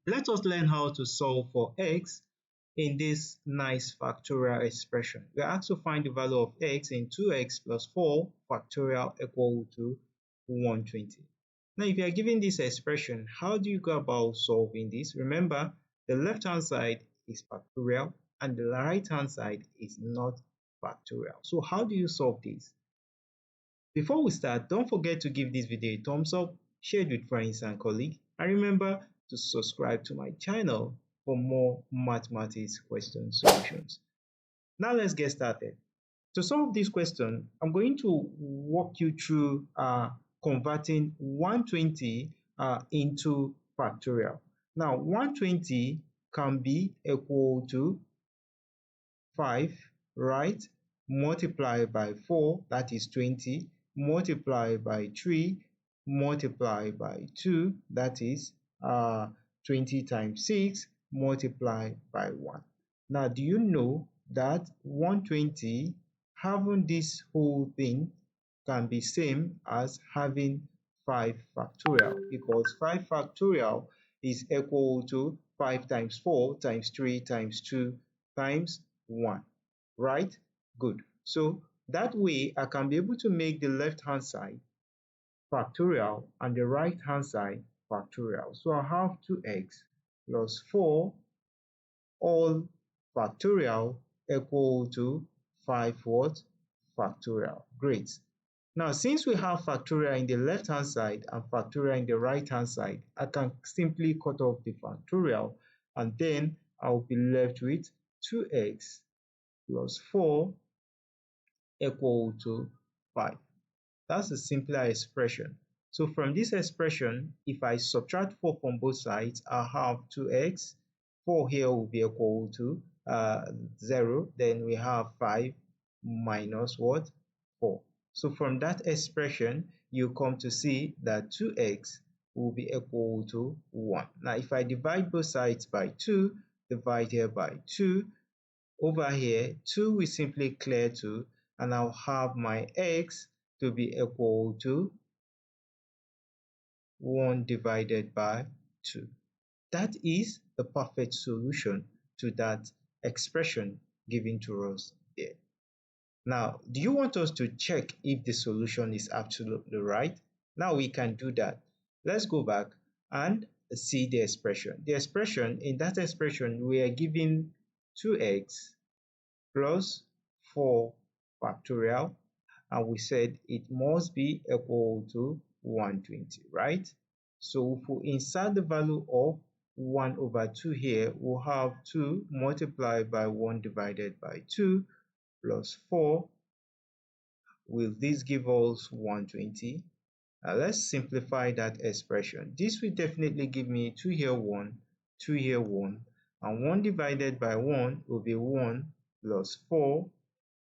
Let us learn how to solve for x in this nice factorial expression. We are asked to find the value of x in 2x plus 4 factorial equal to 120. Now, if you are given this expression, how do you go about solving this? Remember, the left-hand side is factorial and the right-hand side is not factorial. So how do you solve this? Before we start, don't forget to give this video a thumbs up, share it with friends and colleagues, and remember to subscribe to my channel for more mathematics question solutions. Now let's get started. To solve this question, I'm going to walk you through converting 120 into factorial. Now 120 can be equal to 5, right? Multiplied by 4, that is 20, multiplied by 3, multiplied by 2, that is 20 times 6, multiplied by 1. Now, do you know that 120, having this whole thing, can be same as having 5 factorial, because 5 factorial is equal to 5 times 4 times 3 times 2 times 1, right? Good. So that way I can be able to make the left hand side factorial and the right hand side factorial. So I have 2x plus 4 all factorial equal to 5 what? Factorial. Great. Now, since we have factorial in the left hand side and factorial in the right hand side, I can simply cut off the factorial and then I'll be left with 2x plus 4 equal to 5. That's a simpler expression. So from this expression, if I subtract 4 from both sides, I have 2x. 4 here will be equal to 0. Then we have 5 minus what? 4. So from that expression, you come to see that 2x will be equal to 1. Now, if I divide both sides by 2, divide here by 2, over here, 2 will simply clear 2, and I'll have my x to be equal to 1 divided by 2. That is the perfect solution to that expression given to us here. Now, do you want us to check if the solution is absolutely right? Now we can do that. Let's go back and see the expression. The expression, in that expression, we are given 2x plus 4 factorial, and we said it must be equal to 120, right? So if we insert the value of 1 over 2 here, we'll have 2 multiplied by 1 divided by 2 plus 4. Will this give us 120? Now let's simplify that expression. This will definitely give me 2 here 1, 2 here 1, and 1 divided by 1 will be 1 plus 4,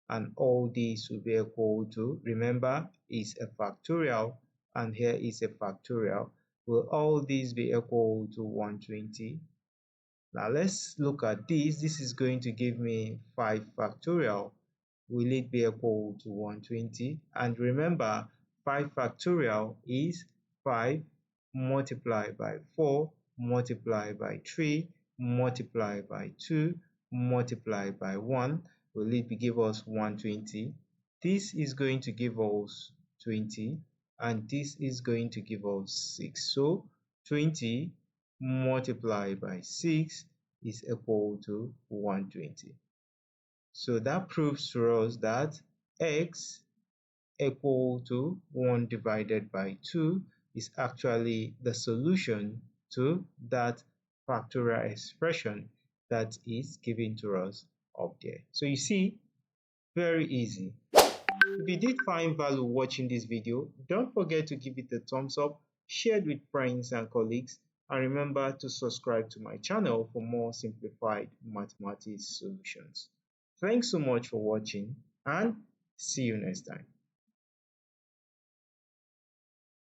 and all these will be equal to, remember, is a factorial, and here is a factorial. Will all these be equal to 120? Now let's look at this. This is going to give me 5 factorial. Will it be equal to 120? And remember, 5 factorial is 5 multiplied by 4 multiplied by 3 multiplied by 2 multiplied by 1. Will it give us 120? This is going to give us 20, and this is going to give us 6. So 20 multiplied by 6 is equal to 120. So that proves to us that x equal to 1 divided by 2 is actually the solution to that factorial expression that is given to us up there. So you see, very easy. If you did find value watching this video, don't forget to give it a thumbs up, share it with friends and colleagues, and remember to subscribe to my channel for more simplified mathematics solutions. Thanks so much for watching, and see you next time.